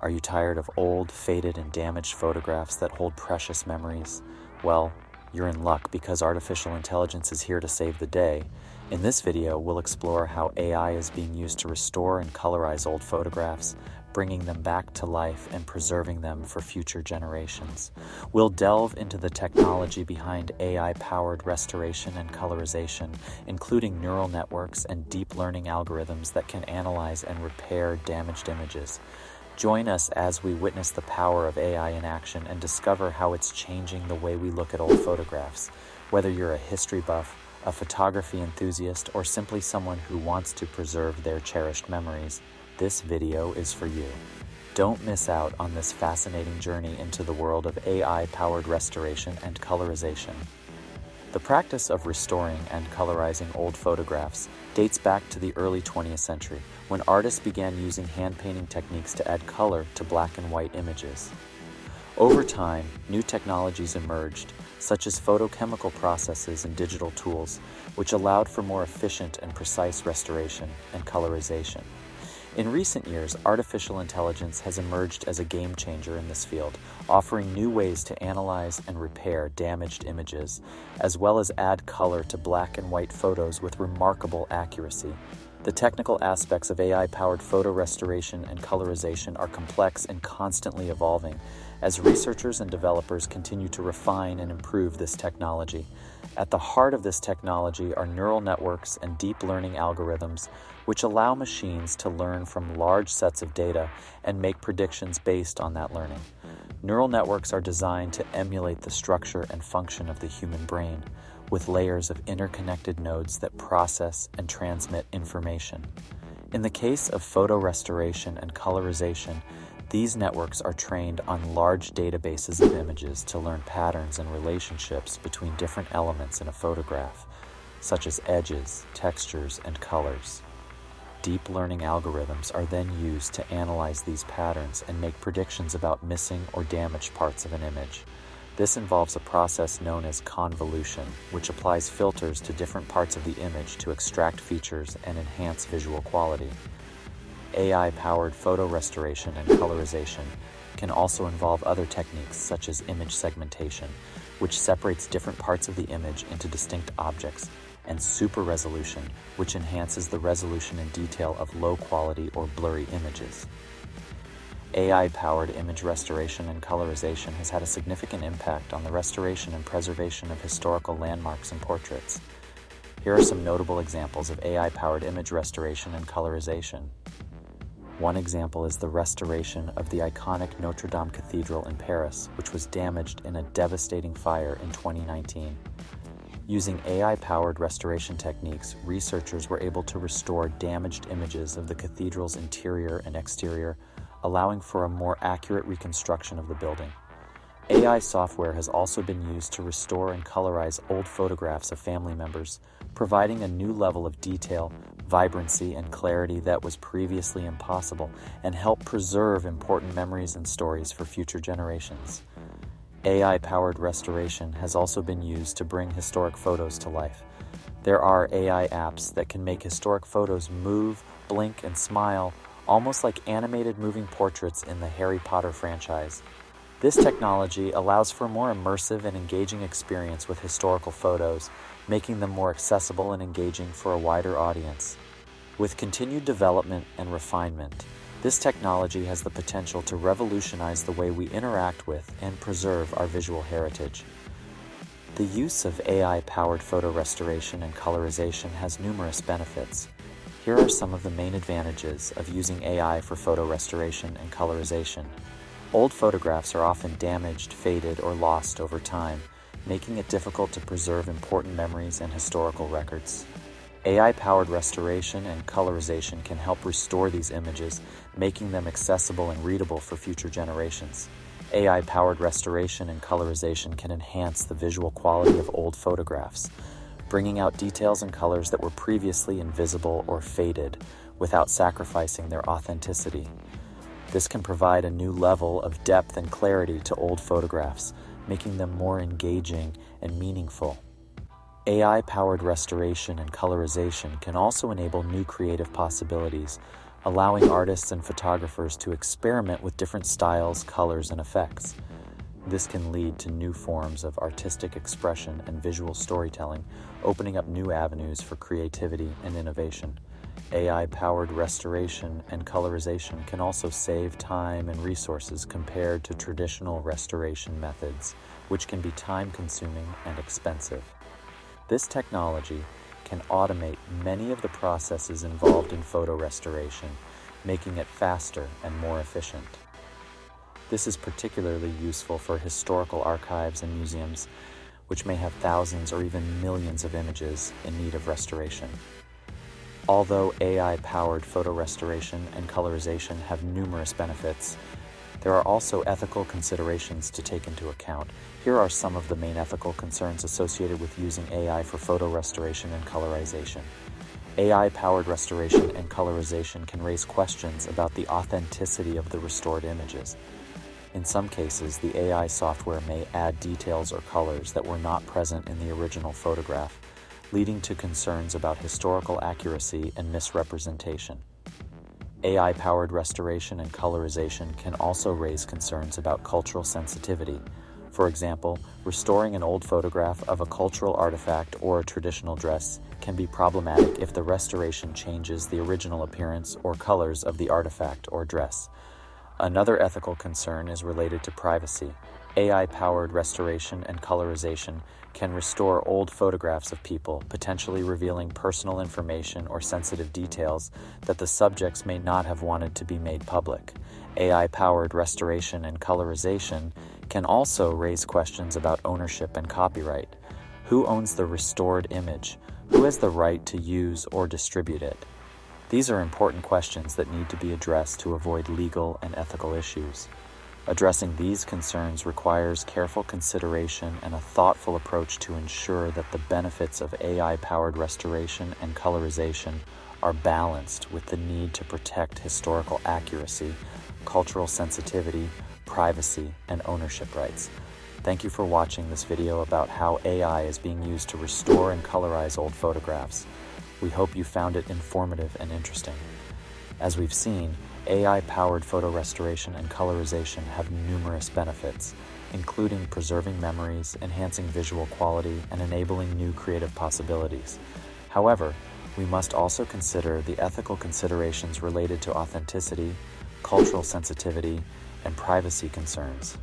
Are you tired of old, faded, and damaged photographs that hold precious memories? Well, you're in luck because artificial intelligence is here to save the day. In this video, we'll explore how AI is being used to restore and colorize old photographs, bringing them back to life and preserving them for future generations. We'll delve into the technology behind AI-powered restoration and colorization, including neural networks and deep learning algorithms that can analyze and repair damaged images. Join us as we witness the power of AI in action and discover how it's changing the way we look at old photographs. Whether you're a history buff, a photography enthusiast, or simply someone who wants to preserve their cherished memories, this video is for you. Don't miss out on this fascinating journey into the world of AI-powered restoration and colorization. The practice of restoring and colorizing old photographs dates back to the early 20th century, when artists began using hand-painting techniques to add color to black and white images. Over time, new technologies emerged, such as photochemical processes and digital tools, which allowed for more efficient and precise restoration and colorization. In recent years, artificial intelligence has emerged as a game changer in this field, offering new ways to analyze and repair damaged images, as well as add color to black and white photos with remarkable accuracy. The technical aspects of AI-powered photo restoration and colorization are complex and constantly evolving, as researchers and developers continue to refine and improve this technology. At the heart of this technology are neural networks and deep learning algorithms, which allow machines to learn from large sets of data and make predictions based on that learning. Neural networks are designed to emulate the structure and function of the human brain, with layers of interconnected nodes that process and transmit information. In the case of photo restoration and colorization, these networks are trained on large databases of images to learn patterns and relationships between different elements in a photograph, such as edges, textures, and colors. Deep learning algorithms are then used to analyze these patterns and make predictions about missing or damaged parts of an image. This involves a process known as convolution, which applies filters to different parts of the image to extract features and enhance visual quality. AI-powered photo restoration and colorization can also involve other techniques such as image segmentation, which separates different parts of the image into distinct objects, and super resolution, which enhances the resolution and detail of low-quality or blurry images. AI-powered image restoration and colorization has had a significant impact on the restoration and preservation of historical landmarks and portraits. Here are some notable examples of AI-powered image restoration and colorization. One example is the restoration of the iconic Notre Dame Cathedral in Paris, which was damaged in a devastating fire in 2019. Using AI-powered restoration techniques, researchers were able to restore damaged images of the cathedral's interior and exterior, allowing for a more accurate reconstruction of the building. AI software has also been used to restore and colorize old photographs of family members, providing a new level of detail, vibrancy, and clarity that was previously impossible, and help preserve important memories and stories for future generations. AI-powered restoration has also been used to bring historic photos to life. There are AI apps that can make historic photos move, blink, and smile, almost like animated moving portraits in the Harry Potter franchise. This technology allows for a more immersive and engaging experience with historical photos, making them more accessible and engaging for a wider audience. With continued development and refinement, this technology has the potential to revolutionize the way we interact with and preserve our visual heritage. The use of AI-powered photo restoration and colorization has numerous benefits. Here are some of the main advantages of using AI for photo restoration and colorization. Old photographs are often damaged, faded, or lost over time, making it difficult to preserve important memories and historical records. AI-powered restoration and colorization can help restore these images, making them accessible and readable for future generations. AI-powered restoration and colorization can enhance the visual quality of old photographs, bringing out details and colors that were previously invisible or faded, without sacrificing their authenticity. This can provide a new level of depth and clarity to old photographs, making them more engaging and meaningful. AI-powered restoration and colorization can also enable new creative possibilities, allowing artists and photographers to experiment with different styles, colors, and effects. This can lead to new forms of artistic expression and visual storytelling, opening up new avenues for creativity and innovation. AI-powered restoration and colorization can also save time and resources compared to traditional restoration methods, which can be time-consuming and expensive. This technology can automate many of the processes involved in photo restoration, making it faster and more efficient. This is particularly useful for historical archives and museums, which may have thousands or even millions of images in need of restoration. Although AI-powered photo restoration and colorization have numerous benefits, there are also ethical considerations to take into account. Here are some of the main ethical concerns associated with using AI for photo restoration and colorization. AI-powered restoration and colorization can raise questions about the authenticity of the restored images. In some cases, the AI software may add details or colors that were not present in the original photograph, leading to concerns about historical accuracy and misrepresentation. AI-powered restoration and colorization can also raise concerns about cultural sensitivity. For example, restoring an old photograph of a cultural artifact or a traditional dress can be problematic if the restoration changes the original appearance or colors of the artifact or dress. Another ethical concern is related to privacy. AI-powered restoration and colorization can restore old photographs of people, potentially revealing personal information or sensitive details that the subjects may not have wanted to be made public. AI-powered restoration and colorization can also raise questions about ownership and copyright. Who owns the restored image? Who has the right to use or distribute it? These are important questions that need to be addressed to avoid legal and ethical issues. Addressing these concerns requires careful consideration and a thoughtful approach to ensure that the benefits of AI-powered restoration and colorization are balanced with the need to protect historical accuracy, cultural sensitivity, privacy, and ownership rights. Thank you for watching this video about how AI is being used to restore and colorize old photographs. We hope you found it informative and interesting. As we've seen, AI-powered photo restoration and colorization have numerous benefits, including preserving memories, enhancing visual quality, and enabling new creative possibilities. However, we must also consider the ethical considerations related to authenticity, cultural sensitivity, and privacy concerns.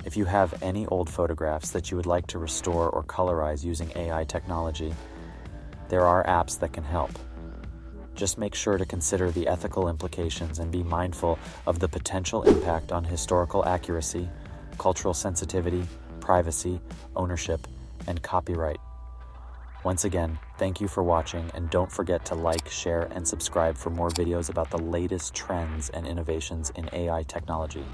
If you have any old photographs that you would like to restore or colorize using AI technology, there are apps that can help. Just make sure to consider the ethical implications and be mindful of the potential impact on historical accuracy, cultural sensitivity, privacy, ownership, and copyright. Once again, thank you for watching, and don't forget to like, share, and subscribe for more videos about the latest trends and innovations in AI technology.